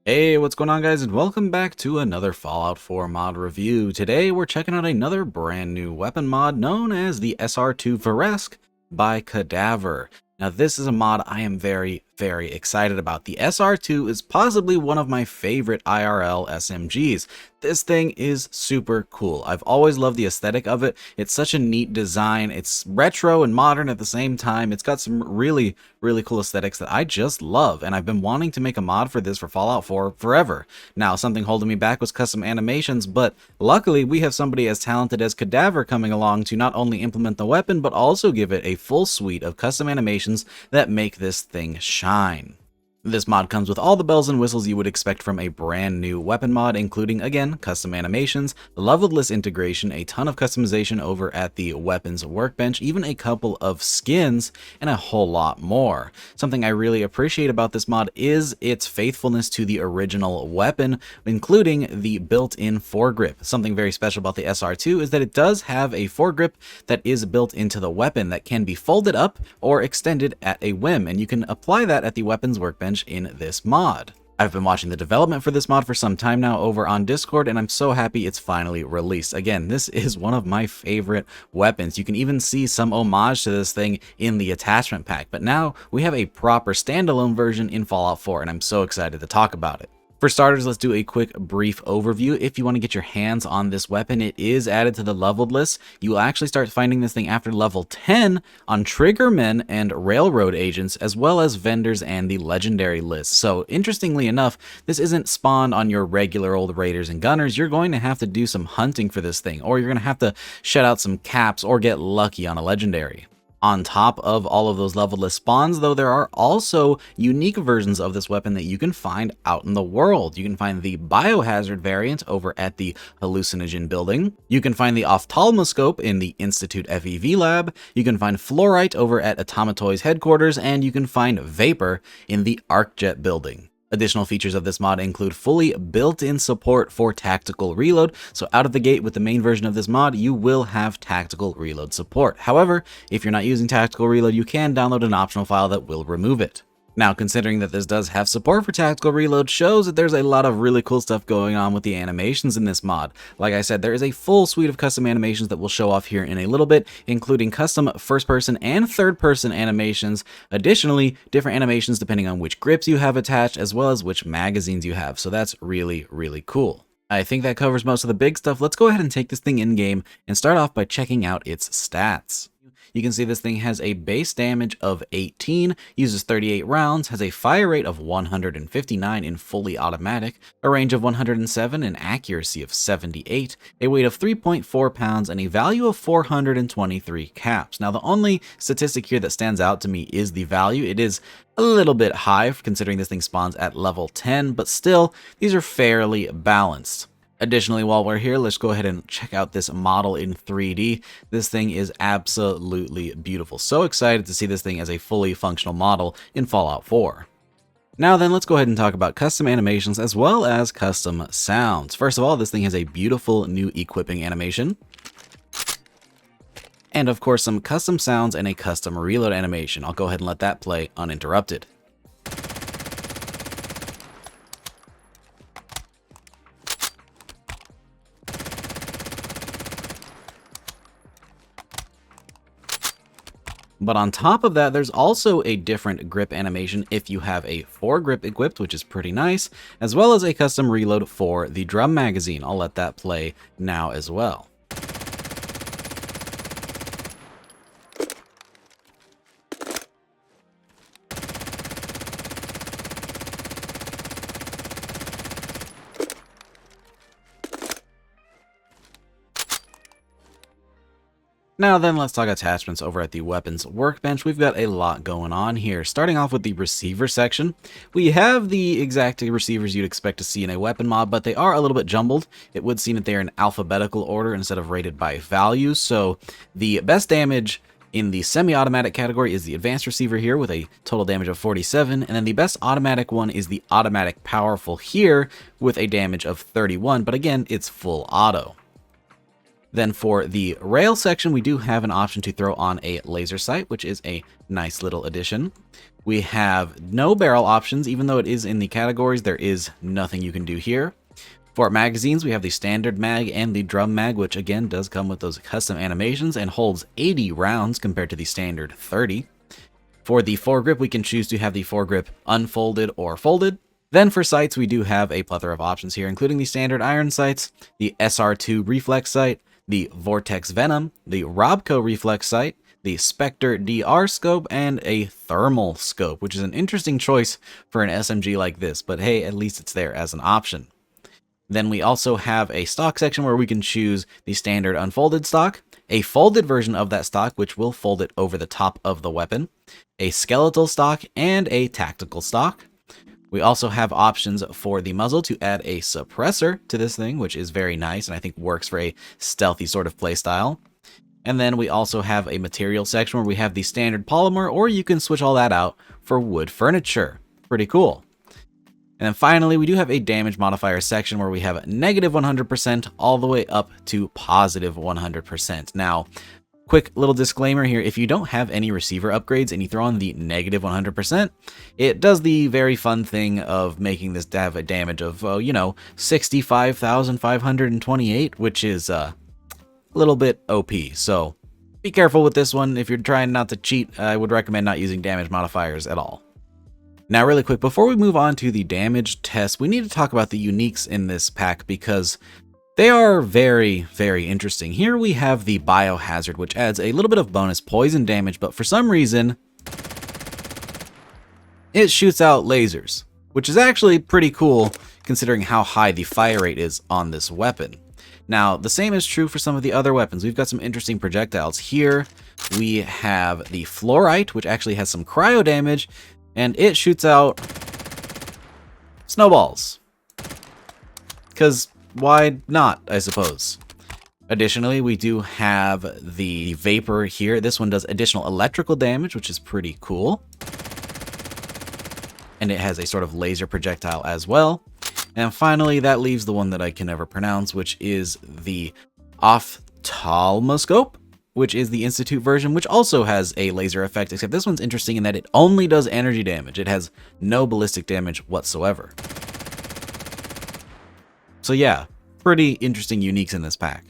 Hey, what's going on guys, and welcome back to another Fallout 4 mod review. Today we're checking out another brand new weapon mod known as the SR2 Veresk by CADAVVER. Now this is a mod I am very excited about. The SR2 is possibly one of my favorite IRL SMGs. This thing is super cool. I've always loved the aesthetic of it. It's such a neat design. It's retro and modern at the same time. It's got some really cool aesthetics that I just love, and I've been wanting to make a mod for this for Fallout 4 forever. Now, something holding me back was custom animations, but luckily we have somebody as talented as CADAVVER coming along to not only implement the weapon, but also give it a full suite of custom animations that make this thing shine. This mod comes with all the bells and whistles you would expect from a brand new weapon mod, including, again, custom animations, leveled list integration, a ton of customization over at the weapons workbench, even a couple of skins, and a whole lot more. Something I really appreciate about this mod is its faithfulness to the original weapon, including the built-in foregrip. Something very special about the SR2 is that it does have a foregrip that is built into the weapon that can be folded up or extended at a whim, and you can apply that at the weapons workbench in this mod. I've been watching the development for this mod for some time now over on Discord, and I'm so happy it's finally released. Again, this is one of my favorite weapons. You can even see some homage to this thing in the attachment pack, but now we have a proper standalone version in Fallout 4, and I'm so excited to talk about it. For starters, let's do a quick brief overview. If you want to get your hands on this weapon, it is added to the leveled list. You will actually start finding this thing after level 10 on triggermen and railroad agents, as well as vendors and the legendary list. So interestingly enough, this isn't spawned on your regular old raiders and gunners. You're going to have to do some hunting for this thing, or you're going to have to shed out some caps or get lucky on a legendary. On top of all of those leveled list spawns, though, there are also unique versions of this weapon that you can find out in the world. You can find the biohazard variant over at the hallucinogen building. You can find the ophthalmoscope in the Institute FEV lab. You can find fluorite over at Automatoy's headquarters, and you can find vapor in the ArcJet building. Additional features of this mod include fully built-in support for tactical reload, so out of the gate with the main version of this mod, you will have tactical reload support. However, if you're not using tactical reload, you can download an optional file that will remove it. Now, considering that this does have support for tactical reload, shows that there's a lot of really cool stuff going on with the animations in this mod. Like I said, there is a full suite of custom animations that we'll show off here in a little bit, including custom first-person and third-person animations. Additionally, different animations depending on which grips you have attached, as well as which magazines you have, so that's really cool. I think that covers most of the big stuff. Let's go ahead and take this thing in-game and start off by checking out its stats. You can see this thing has a base damage of 18, uses 38 rounds, has a fire rate of 159 in fully automatic, a range of 107, an accuracy of 78, a weight of 3.4 pounds, and a value of 423 caps. Now, the only statistic here that stands out to me is the value. It is a little bit high considering this thing spawns at level 10, but still, these are fairly balanced. Additionally, while we're here, let's go ahead and check out this model in 3D. This thing is absolutely beautiful. So excited to see this thing as a fully functional model in Fallout 4. Now then, let's go ahead and talk about custom animations as well as custom sounds. First of all, this thing has a beautiful new equipping animation. And of course, some custom sounds and a custom reload animation. I'll go ahead and let that play uninterrupted. But on top of that, there's also a different grip animation if you have a foregrip equipped, which is pretty nice, as well as a custom reload for the drum magazine. I'll let that play now as well. Now then, let's talk attachments over at the weapons workbench. We've got a lot going on here. Starting off with the receiver section, we have the exact receivers you'd expect to see in a weapon mod, but they are a little bit jumbled. It would seem that they're in alphabetical order instead of rated by value. So the best damage in the semi-automatic category is the advanced receiver here with a total damage of 47, and then the best automatic one is the automatic powerful here with a damage of 31, but again, it's full auto. Then for the rail section, we do have an option to throw on a laser sight, which is a nice little addition. We have no barrel options, even though it is in the categories, there is nothing you can do here. For magazines, we have the standard mag and the drum mag, which again does come with those custom animations and holds 80 rounds compared to the standard 30. For the foregrip, we can choose to have the foregrip unfolded or folded. Then for sights, we do have a plethora of options here, including the standard iron sights, the SR2 reflex sight, the Vortex Venom, the Robco reflex sight, the Spectre DR scope, and a thermal scope, which is an interesting choice for an SMG like this, but hey, at least it's there as an option. Then we also have a stock section where we can choose the standard unfolded stock, a folded version of that stock, which will fold it over the top of the weapon, a skeletal stock, and a tactical stock. We also have options for the muzzle to add a suppressor to this thing, which is very nice and I think works for a stealthy sort of playstyle. And then we also have a material section where we have the standard polymer, or you can switch all that out for wood furniture. Pretty cool. And then finally, we do have a damage modifier section where we have negative 100% all the way up to positive 100%. Now, quick little disclaimer here, if you don't have any receiver upgrades and you throw on the negative 100%, it does the very fun thing of making this have a damage of, 65,528, which is a little bit OP. So be careful with this one. If you're trying not to cheat, I would recommend not using damage modifiers at all. Now, really quick, before we move on to the damage test, we need to talk about the uniques in this pack because they are very, very interesting. Here we have the Biohazard, which adds a little bit of bonus poison damage, but for some reason, it shoots out lasers, which is actually pretty cool considering how high the fire rate is on this weapon. Now, the same is true for some of the other weapons. We've got some interesting projectiles. Here we have the Fluorite, which actually has some cryo damage, and it shoots out snowballs. Because why not, I suppose? Additionally, we do have the Vapor here. This one does additional electrical damage, which is pretty cool. And it has a sort of laser projectile as well. And finally, that leaves the one that I can never pronounce, which is the Ophthalmoscope, which is the Institute version, which also has a laser effect, except this one's interesting in that it only does energy damage. It has no ballistic damage whatsoever. So yeah, pretty interesting uniques in this pack.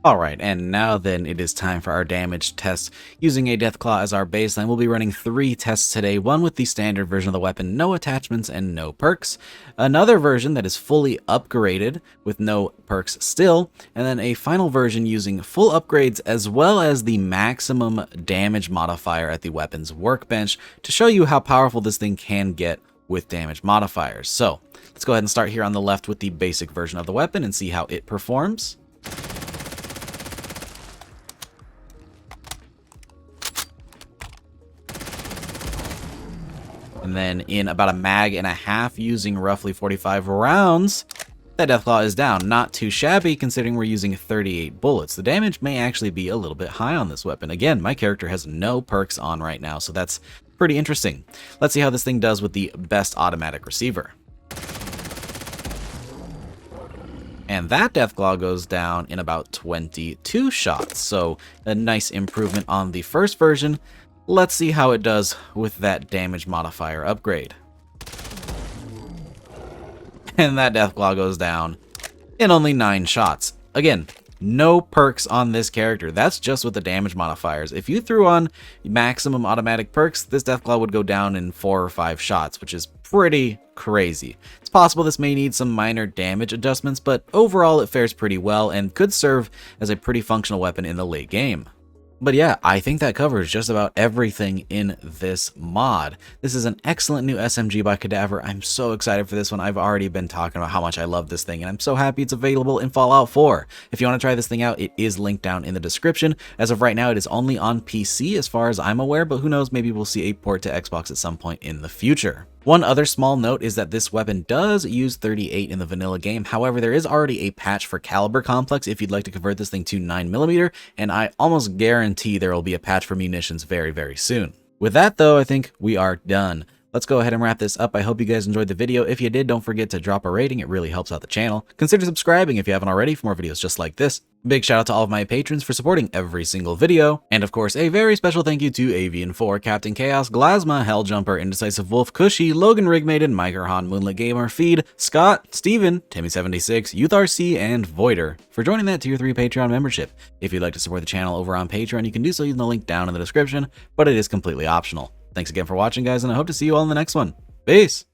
Alright, and now then it is time for our damage test. Using a Deathclaw as our baseline, we'll be running 3 tests today, one with the standard version of the weapon, no attachments and no perks, another version that is fully upgraded with no perks still, and then a final version using full upgrades as well as the maximum damage modifier at the weapon's workbench to show you how powerful this thing can get with damage modifiers. So let's go ahead and start here on the left with the basic version of the weapon and see how it performs. And then in about a mag and a half, using roughly 45 rounds, that Deathclaw is down. Not too shabby considering we're using 38 bullets. The damage may actually be a little bit high on this weapon. Again, my character has no perks on right now, so that's pretty interesting. Let's see how this thing does with the best automatic receiver. And that Deathclaw goes down in about 22 shots, so a nice improvement on the first version. Let's see how it does with that damage modifier upgrade. And that Deathclaw goes down in only 9 shots. Again, no perks on this character. That's just with the damage modifiers. If you threw on maximum automatic perks, this Deathclaw would go down in 4 or 5 shots, which is pretty crazy. It's possible this may need some minor damage adjustments, but overall it fares pretty well and could serve as a pretty functional weapon in the late game. But yeah, I think that covers just about everything in this mod. This is an excellent new SMG by CADAVVVER. I'm so excited for this one. I've already been talking about how much I love this thing, and I'm so happy it's available in Fallout 4. If you want to try this thing out, it is linked down in the description. As of right now, it is only on PC as far as I'm aware, but who knows, maybe we'll see a port to Xbox at some point in the future. One other small note is that this weapon does use 38 in the vanilla game. However, there is already a patch for caliber complex if you'd like to convert this thing to 9mm, and I almost guarantee there will be a patch for munitions very, very soon. With that though, I think we are done. Let's go ahead and wrap this up. I hope you guys enjoyed the video. If you did, don't forget to drop a rating. It really helps out the channel. Consider subscribing if you haven't already for more videos just like this. Big shout out to all of my patrons for supporting every single video, and of course a very special thank you to Avian4, Captain Chaos, Glasma, Helljumper, Indecisive Wolf, Cushy, Logan Rigmaiden, Mikerhan, Moonlit Gamer, Feed, Scott, Steven, Timmy76, YouthRC, and Voider for joining that Tier 3 Patreon membership. If you'd like to support the channel over on Patreon, you can do so using the link down in the description, but it is completely optional. Thanks again for watching, guys, and I hope to see you all in the next one. Peace!